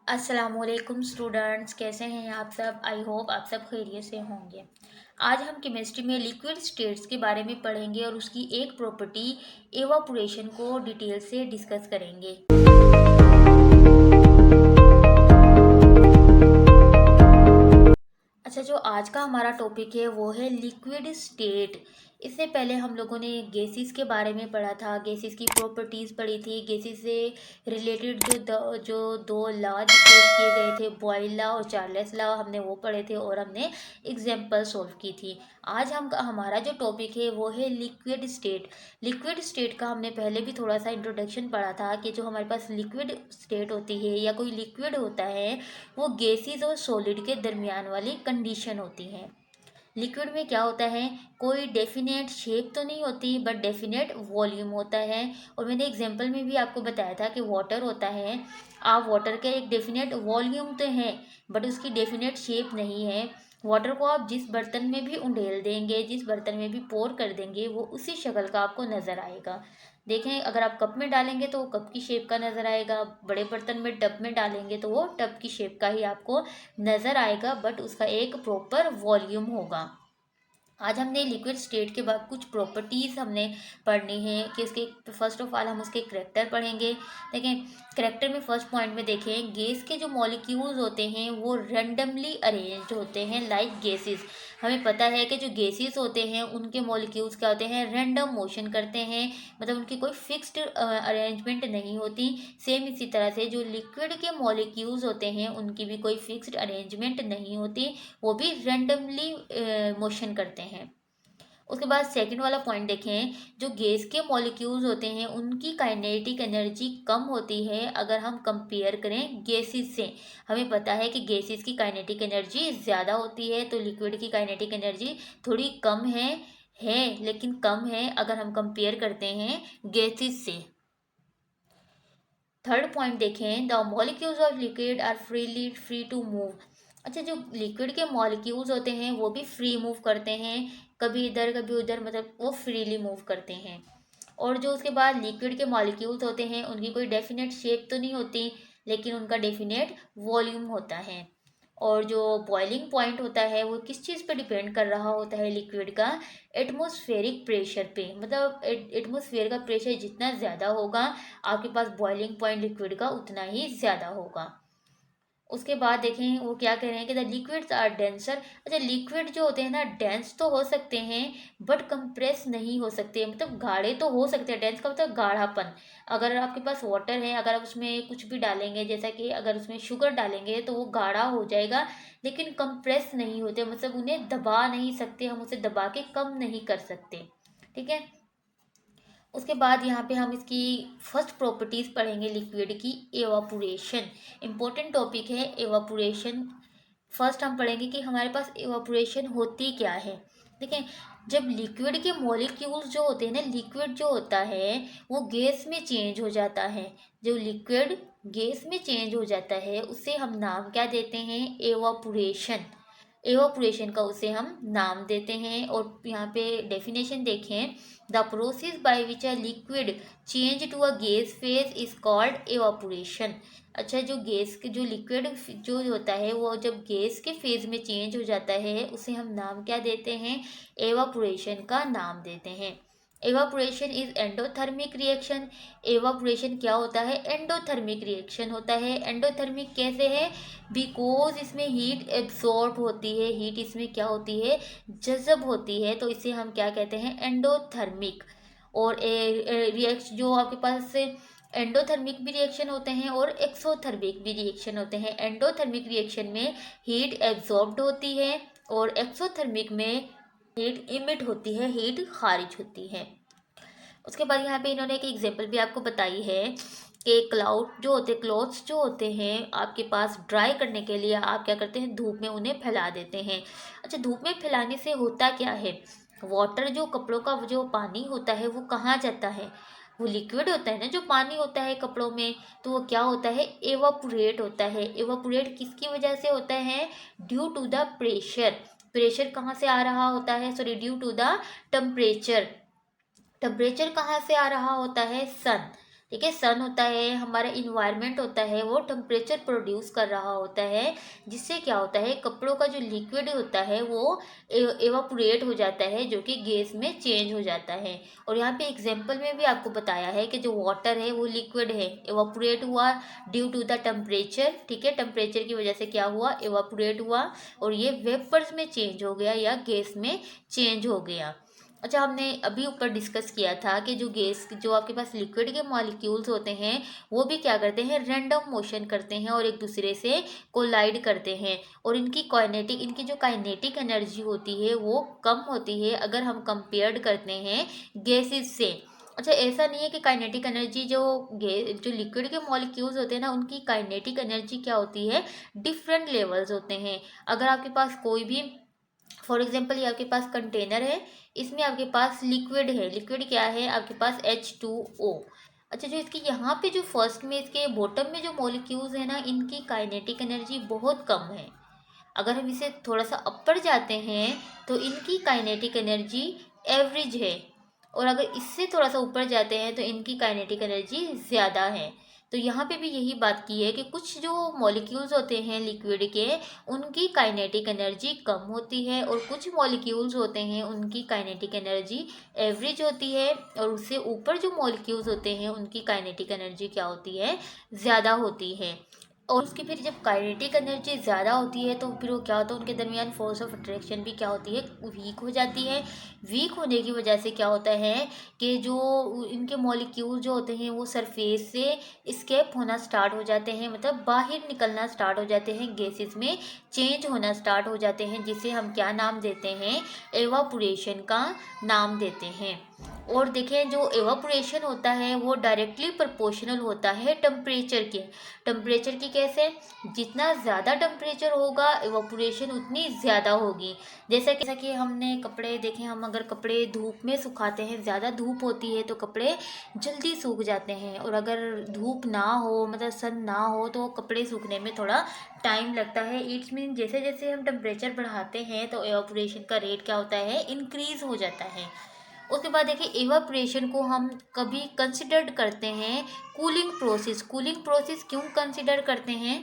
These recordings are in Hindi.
अस्सलामुअलैकुम स्टूडेंट्स, कैसे हैं आप सब। आई होप आप सब खैरियत से होंगे। आज हम केमिस्ट्री में लिक्विड स्टेट्स के बारे में पढ़ेंगे और उसकी एक प्रॉपर्टी एवापोरेशन को डिटेल से डिस्कस करेंगे। अच्छा, जो आज का हमारा टॉपिक है वो है लिक्विड स्टेट। इससे पहले हम लोगों ने गैसेस के बारे में पढ़ा था, गैसेस की प्रॉपर्टीज़ पढ़ी थी, गैसेस से रिलेटेड जो दो लॉ डिस्कस किए गए थे, बॉयल लॉ और चार्ल्स लॉ, हमने वो पढ़े थे और हमने एग्जाम्पल सॉल्व की थी। आज हमारा जो टॉपिक है वो है लिक्विड स्टेट। लिक्विड स्टेट का हमने पहले भी थोड़ा सा इंट्रोडक्शन पढ़ा था कि जो हमारे पास लिक्विड स्टेट होती है या कोई लिक्विड होता है वो गैसेस और सॉलिड के दरमियान वाली कंडीशन होती है। लिक्विड में क्या होता है, कोई डेफिनेट शेप तो नहीं होती बट डेफिनेट वॉल्यूम होता है। और मैंने एग्जांपल में भी आपको बताया था कि वाटर होता है, आप वाटर का एक डेफिनेट वॉल्यूम तो है बट उसकी डेफिनेट शेप नहीं है। वाटर को आप जिस बर्तन में भी उंडेल देंगे, जिस बर्तन में भी पोर कर देंगे, वो उसी शक्ल का आपको नज़र आएगा। देखें, अगर आप कप में डालेंगे तो वो कप की शेप का नज़र आएगा, बड़े बर्तन में टब में डालेंगे तो वो टब की शेप का ही आपको नज़र आएगा बट उसका एक प्रॉपर वॉल्यूम होगा। आज हमने लिक्विड स्टेट के बाद कुछ प्रॉपर्टीज़ हमने पढ़नी है कि उसके फर्स्ट ऑफ ऑल हम उसके करेक्टर पढ़ेंगे। देखें, करेक्टर में फर्स्ट पॉइंट में देखें, गैस के जो मॉलिक्यूल्स होते हैं वो रैंडमली अरेंज्ड होते हैं लाइक गैसेस। हमें पता है कि जो गैसेस होते हैं उनके मॉलिक्यूल्स क्या होते हैं, रैंडम मोशन करते हैं, मतलब उनकी कोई फिक्स्ड अरेंजमेंट नहीं होती। सेम इसी तरह से जो लिक्विड के मॉलिक्यूल्स होते हैं उनकी भी कोई फिक्स्ड अरेंजमेंट नहीं होती, वो भी रैंडमली मोशन करते हैं। उसके बाद सेकंड वाला पॉइंट देखें, जो गैस के मॉलिक्यूल्स होते हैं उनकी काइनेटिक एनर्जी कम होती है अगर हम कंपेयर करें गैसेस से। हमें पता है कि गैसेस की काइनेटिक एनर्जी ज़्यादा होती है तो लिक्विड की काइनेटिक एनर्जी थोड़ी कम है लेकिन कम है अगर हम कंपेयर करते हैं गैसेस से। थर्ड पॉइंट देखें, the molecules of liquid are free to move. अच्छा, जो लिक्विड के मॉलिक्यूल्स होते हैं वो भी फ्री मूव करते हैं, कभी इधर कभी उधर, मतलब वो फ्रीली मूव करते हैं। और जो उसके बाद लिक्विड के मॉलिक्यूल्स होते हैं उनकी कोई डेफिनेट शेप तो नहीं होती लेकिन उनका डेफिनेट वॉल्यूम होता है। और जो बॉइलिंग पॉइंट होता है वो किस चीज़ पे डिपेंड कर रहा होता है लिक्विड का, एटमॉस्फेरिक प्रेशर पे। मतलब एटमॉस्फेयर का प्रेशर जितना ज़्यादा होगा आपके पास बॉइलिंग पॉइंट लिक्विड का उतना ही ज़्यादा होगा। उसके बाद देखें वो क्या कह रहे हैं कि द लिक्विड्स आर डेंसर। अच्छा, लिक्विड जो होते हैं ना डेंस तो हो सकते हैं बट कंप्रेस नहीं हो सकते, मतलब गाढ़े तो हो सकते हैं। डेंस का मतलब गाढ़ापन। अगर आपके पास वाटर है, अगर आप उसमें कुछ भी डालेंगे, जैसा कि अगर उसमें शुगर डालेंगे तो वो गाढ़ा हो जाएगा लेकिन कंप्रेस नहीं होते, मतलब उन्हें दबा नहीं सकते, हम उसे दबा के कम नहीं कर सकते। ठीक है। उसके बाद यहाँ पे हम इसकी फर्स्ट प्रॉपर्टीज़ पढ़ेंगे लिक्विड की, एवापोरेशन। इम्पोर्टेंट टॉपिक है एवापोरेशन। फर्स्ट हम पढ़ेंगे कि हमारे पास एवापोरेशन होती क्या है। देखें, जब लिक्विड के मॉलिक्यूल्स जो होते हैं ना, लिक्विड जो होता है वो गैस में चेंज हो जाता है। जो लिक्विड गैस में चेंज हो जाता है उसे हम नाम क्या देते हैं, एवापोरेशन। एवापोरेशन का उसे हम नाम देते हैं। और यहाँ पे डेफिनेशन देखें, the process by which a liquid change to a gas phase is called evaporation. अच्छा, जो गैस के जो लिक्विड जो होता है वो जब गैस के फेज में चेंज हो जाता है उसे हम नाम क्या देते हैं, एवापोरेशन का नाम देते हैं। Evaporation is endothermic reaction. Evaporation क्या होता है, एंडोथर्मिक रिएक्शन होता है। एंडोथर्मिक कैसे है, बिकॉज इसमें हीट एब्जॉर्ब होती है, हीट इसमें क्या होती है, जज़ब होती है, तो इसे हम क्या कहते हैं, एंडोथर्मिक। और रिएक्शन जो आपके पास एंडोथर्मिक भी रिएक्शन होते हैं और एक्सोथर्मिक भी रिएक्शन होते हैं। एंडोथर्मिक रिएक्शन में हीट एब्जॉर्ब्ड होती है और एक्सोथर्मिक में हीट इमिट होती है, हीट खारिज होती है। उसके बाद यहाँ पे इन्होंने एक एग्जांपल भी आपको बताई है कि क्लाउड जो होते क्लॉथ्स जो होते हैं आपके पास ड्राई करने के लिए आप क्या करते हैं, धूप में उन्हें फैला देते हैं। अच्छा, धूप में फैलाने से होता क्या है, वाटर जो कपड़ों का जो पानी होता है वो कहाँ जाता है, वो लिक्विड होता है ना जो पानी होता है कपड़ों में, तो वो क्या होता है, एवापोरेट होता है। एवापोरेट किसकी वजह से होता है, due to the pressure. Pressure कहाँ से आ रहा होता है, sorry, due to the temperature. Temperature कहाँ से आ रहा होता है, सन। ठीक है, सन होता है, हमारा इन्वायरमेंट होता है, वो टेम्परेचर प्रोड्यूस कर रहा होता है, जिससे क्या होता है कपड़ों का जो लिक्विड होता है वो एवापोरेट हो जाता है, जो कि गैस में चेंज हो जाता है। और यहाँ पे एग्जांपल में भी आपको बताया है कि जो वाटर है वो लिक्विड है, एवापोरेट हुआ ड्यू टू द टेम्परेचर। ठीक है, टेम्परेचर की वजह से क्या हुआ, एवापोरेट हुआ और ये वेपर्स में चेंज हो गया या गैस में चेंज हो गया। अच्छा, हमने अभी ऊपर डिस्कस किया था कि जो गैस, जो आपके पास लिक्विड के मॉलिक्यूल्स होते हैं वो भी क्या करते हैं, रैंडम मोशन करते हैं और एक दूसरे से कोलाइड करते हैं। और इनकी जो काइनेटिक एनर्जी होती है वो कम होती है अगर हम कंपेयर्ड करते हैं गैसेस से। अच्छा, ऐसा नहीं है कि काइनेटिक एनर्जी जो लिक्विड के मॉलिक्यूल्स होते हैं ना, उनकी काइनेटिक एनर्जी क्या होती है, डिफरेंट लेवल्स होते हैं। अगर आपके पास कोई भी, फॉर एग्जाम्पल ये आपके पास कंटेनर है, इसमें आपके पास लिक्विड है, लिक्विड क्या है आपके पास H2O। अच्छा, जो इसकी यहाँ पे जो फर्स्ट में इसके बॉटम में जो मॉलिक्यूल्स है ना, इनकी काइनेटिक एनर्जी बहुत कम है। अगर हम इसे थोड़ा सा अपर जाते हैं तो इनकी काइनेटिक एनर्जी एवरेज है, और अगर इससे थोड़ा सा ऊपर जाते हैं तो इनकी काइनेटिक एनर्जी ज़्यादा है। तो यहाँ पे भी यही बात की है कि कुछ जो मॉलिक्यूल्स होते हैं लिक्विड के, उनकी काइनेटिक एनर्जी कम होती है, और कुछ मॉलिक्यूल्स होते हैं उनकी काइनेटिक एनर्जी एवरेज होती है, और उससे ऊपर जो मॉलिक्यूल्स होते हैं उनकी काइनेटिक एनर्जी क्या होती है, ज़्यादा होती है। और उसकी फिर जब काइनेटिक एनर्जी ज़्यादा होती है तो फिर वो क्या होता है, उनके दरमियान फोर्स ऑफ अट्रैक्शन भी क्या होती है, वीक हो जाती है। वीक होने की वजह से क्या होता है कि जो इनके मॉलिक्यूल जो होते हैं वो सरफेस से स्केप होना स्टार्ट हो जाते हैं, मतलब बाहर निकलना स्टार्ट हो जाते हैं, गैसेस में चेंज होना स्टार्ट हो जाते हैं, जिसे हम क्या नाम देते हैं, एवापोरेशन का नाम देते हैं। और देखें, जो एवापोरेशन होता है वो डायरेक्टली प्रोपोर्शनल होता है टेम्परेचर की कैसे, जितना ज़्यादा टेम्परेचर होगा एवापोरेशन उतनी ज़्यादा होगी। जैसा कि हमने कपड़े देखे, हम अगर कपड़े धूप में सुखाते हैं, ज़्यादा धूप होती है तो कपड़े जल्दी सूख जाते हैं, और अगर धूप ना हो, मतलब सन ना हो, तो कपड़े सूखने में थोड़ा टाइम लगता है। इट्स मीन जैसे जैसे हम टेम्परेचर बढ़ाते हैं तो एवापोरेशन का रेट क्या होता है, इंक्रीज हो जाता है। उसके बाद देखिए, इवापोरेशन को हम कभी कंसिडर्ड करते हैं कूलिंग प्रोसेस क्यों कंसिडर करते हैं,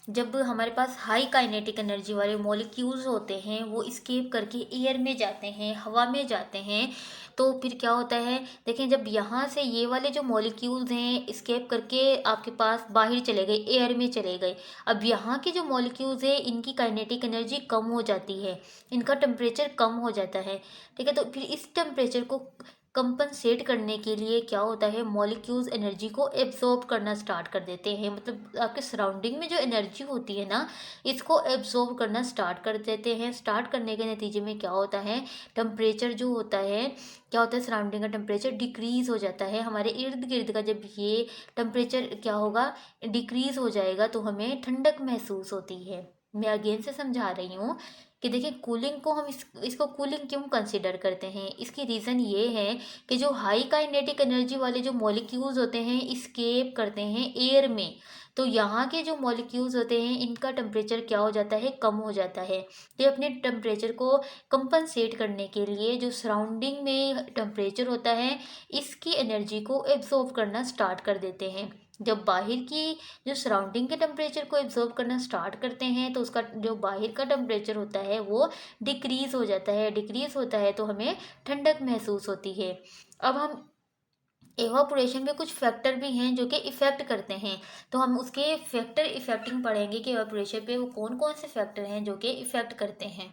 जब हमारे पास हाई काइनेटिक एनर्जी वाले मॉलिक्यूल्स होते हैं वो स्केप करके एयर में जाते हैं, हवा में जाते हैं, तो फिर क्या होता है, देखें, जब यहाँ से ये वाले जो मॉलिक्यूल्स हैं स्केप करके आपके पास बाहर चले गए, एयर में चले गए, अब यहाँ के जो मॉलिक्यूल्स है इनकी काइनेटिक एनर्जी कम हो जाती है, इनका टेम्परेचर कम हो जाता है। ठीक है, तो फिर इस टेम्परेचर को कंपनसेट करने के लिए क्या होता है, मॉलिक्यूल्स एनर्जी को एब्जॉर्ब करना स्टार्ट कर देते हैं, मतलब आपके सराउंडिंग में जो एनर्जी होती है ना, इसको एब्जॉर्ब करना स्टार्ट कर देते हैं। स्टार्ट करने के नतीजे में क्या होता है, टेम्परेचर जो होता है, क्या होता है, सराउंडिंग का टेम्परेचर डिक्रीज़ हो जाता है। हमारे इर्द गिर्द का जब ये टेम्परेचर क्या होगा, डिक्रीज़ हो जाएगा, तो हमें ठंडक महसूस होती है। मैं अगेन से समझा रही हूँ कि देखिए, कूलिंग को हम इसको कूलिंग क्यों कंसिडर करते हैं, इसकी रीज़न ये है कि जो हाई काइनेटिक एनर्जी वाले जो मॉलिक्यूल्स होते हैं स्केप करते हैं एयर में, तो यहाँ के जो मॉलिक्यूल्स होते हैं इनका टेम्परेचर क्या हो जाता है, कम हो जाता है। तो अपने टेम्परेचर को कंपनसेट करने के लिए जो सराउंडिंग में टेम्परेचर होता है, इसकी एनर्जी को एब्जॉर्ब करना स्टार्ट कर देते हैं। जब बाहर की जो सराउंडिंग के टेम्परेचर को एब्जॉर्ब करना स्टार्ट करते हैं तो उसका जो बाहर का टेम्परेचर होता है वो डिक्रीज़ हो जाता है, डिक्रीज़ होता है तो हमें ठंडक महसूस होती है। अब हम एवापोरेशन में कुछ फैक्टर भी हैं जो कि इफ़ेक्ट करते हैं, तो हम उसके फैक्टर इफेक्टिंग पढ़ेंगे कि एवापोरेशन पे वो कौन कौन से फैक्टर हैं जो कि इफ़ेक्ट करते हैं।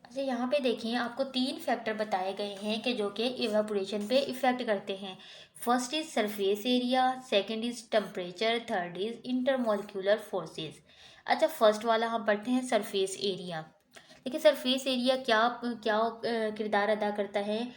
अच्छा, यहाँ पे देखिए, आपको 3 फैक्टर बताए गए हैं कि जो कि इवापोरेशन पे इफ़ेक्ट करते हैं। First is surface area, second is temperature, third is intermolecular forces. अच्छा, फर्स्ट वाला हम पढ़ते हैं सरफेस एरिया। देखिए, सरफेस एरिया क्या क्या किरदार अदा करता है।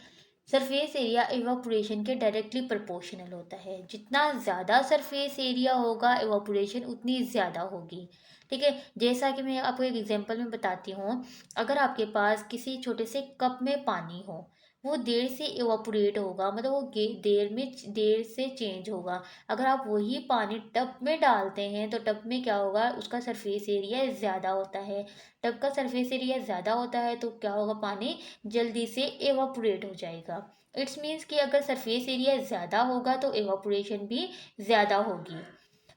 सरफेस एरिया इवापोरेशन के डायरेक्टली प्रोपोर्शनल होता है, जितना ज़्यादा सरफेस एरिया होगा इवापोरेशन उतनी ज़्यादा होगी। ठीक है, जैसा कि मैं आपको एक एग्जांपल में बताती हूँ, अगर आपके पास किसी छोटे से कप में पानी हो, वो देर से इवापोरेट होगा, मतलब वो देर से चेंज होगा। अगर आप वही पानी टब में डालते हैं तो टब में क्या होगा, उसका सरफेस एरिया ज़्यादा होता है। टब का सरफेस एरिया ज़्यादा होता है तो क्या होगा, पानी जल्दी से एवापोरेट हो जाएगा। इट्स मीन्स कि अगर सरफेस एरिया ज़्यादा होगा तो एवापोरेशन भी ज़्यादा होगी।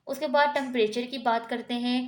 उसके बाद टेम्परेचर की बात करते हैं।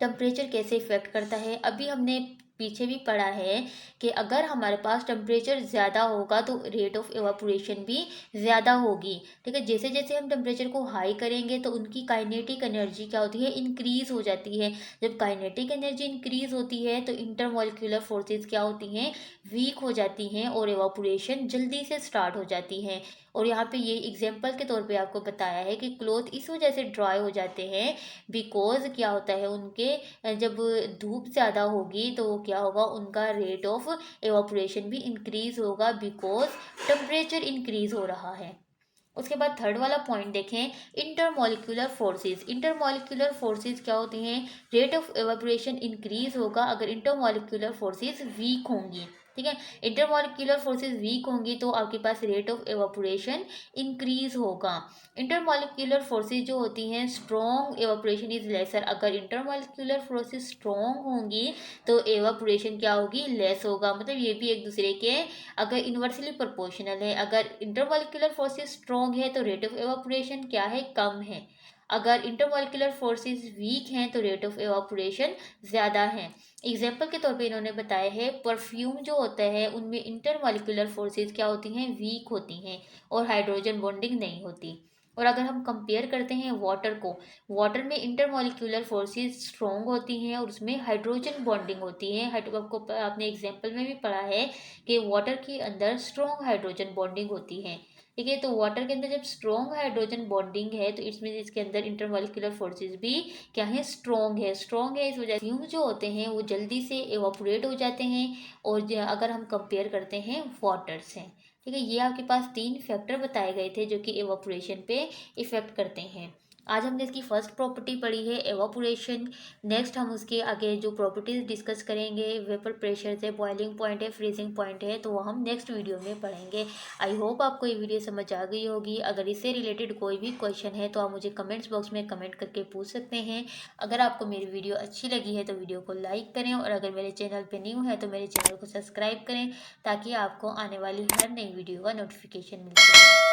टेम्परेचर कैसे इफ़ेक्ट करता है, अभी हमने पीछे भी पढ़ा है कि अगर हमारे पास टेम्परेचर ज़्यादा होगा तो रेट ऑफ एवापोरेशन भी ज़्यादा होगी। ठीक है, जैसे जैसे हम टेम्परेचर को हाई करेंगे तो उनकी काइनेटिक एनर्जी क्या होती है, इंक्रीज हो जाती है। जब काइनेटिक एनर्जी इंक्रीज होती है तो इंटरमॉलिक्यूलर फोर्सेस क्या होती हैं, वीक हो जाती हैं और एवापोरेशन जल्दी से स्टार्ट हो जाती हैं। और यहाँ पे ये एग्जाम्पल के तौर पे आपको बताया है कि क्लोथ इस वजह से ड्राई हो जाते हैं बिकॉज क्या होता है उनके जब धूप ज़्यादा होगी तो वो क्या होगा, उनका रेट ऑफ एवापोरेशन भी इंक्रीज होगा बिकॉज टेम्परेचर इंक्रीज हो रहा है। उसके बाद थर्ड वाला पॉइंट देखें, इंटरमॉलिक्यूलर फोर्सेस। इंटरमॉलिक्यूलर फोर्सेस क्या होती हैं, रेट ऑफ एवापोरेशन इंक्रीज होगा अगर इंटरमॉलिक्यूलर फोर्सेस वीक होंगी। ठीक है, इंटरमॉलिक्यूलर फोर्सेस वीक होंगी तो आपके पास रेट ऑफ एवापोरेशन इंक्रीज होगा। इंटरमॉलिक्यूलर फोर्सेस जो होती हैं, स्ट्रॉन्ग एवापोरेशन इज लेसर। अगर इंटरमॉलिक्यूलर फोर्सेस स्ट्रॉन्ग होंगी तो एवापोरेशन क्या होगी, लेस होगा। मतलब ये भी एक दूसरे के अगर इन्वर्सली प्रोपोर्शनल है। अगर इंटरमॉलिक्यूलर फोर्सेस स्ट्रॉन्ग है तो रेट ऑफ एवापोरेशन क्या है, कम है। अगर इंटरमॉलिक्यूलर फोर्सेस वीक हैं तो रेट ऑफ एवापोरेशन ज़्यादा है। एग्जाम्पल के तौर पे इन्होंने बताया है, परफ्यूम जो होता है उनमें इंटरमॉलिक्यूलर फोर्सेस क्या होती हैं, वीक होती हैं और हाइड्रोजन बॉन्डिंग नहीं होती। और अगर हम कंपेयर करते हैं वाटर को, वाटर में इंटरमॉलिक्यूलर फोर्सेस स्ट्रॉन्ग होती हैं और उसमें हाइड्रोजन बॉन्डिंग होती है। आपको आपने एग्जाम्पल में भी पढ़ा है कि वाटर के अंदर स्ट्रॉन्ग हाइड्रोजन बॉन्डिंग होती है। ठीक है, तो वाटर के अंदर जब स्ट्रॉन्ग हाइड्रोजन बॉन्डिंग है तो इसमें इसके अंदर इंटरमॉलिक्यूलर फोर्सेस भी क्या है, स्ट्रॉन्ग है। इस वजह से फ्यूम जो होते हैं वो जल्दी से एवापोरेट हो जाते हैं और अगर हम कंपेयर करते हैं वाटर से। ठीक है, ये आपके पास तीन फैक्टर बताए गए थे जो कि एवापोरेशन पे इफ़ेक्ट करते हैं। आज हमने इसकी फर्स्ट प्रॉपर्टी पढ़ी है एवापोरेशन। नेक्स्ट हम उसके आगे जो प्रॉपर्टीज डिस्कस करेंगे, वेपर प्रेशर है, बॉइलिंग पॉइंट है, फ्रीजिंग पॉइंट है, तो वो हम नेक्स्ट वीडियो में पढ़ेंगे। आई होप आपको ये वीडियो समझ आ गई होगी। अगर इससे रिलेटेड कोई भी क्वेश्चन है तो आप मुझे कमेंट्स बॉक्स में कमेंट करके पूछ सकते हैं। अगर आपको मेरी वीडियो अच्छी लगी है तो वीडियो को लाइक करें और अगर मेरे चैनल पर न्यू है तो मेरे चैनल को सब्सक्राइब करें ताकि आपको आने वाली हर नई वीडियो का नोटिफिकेशन मिल सके।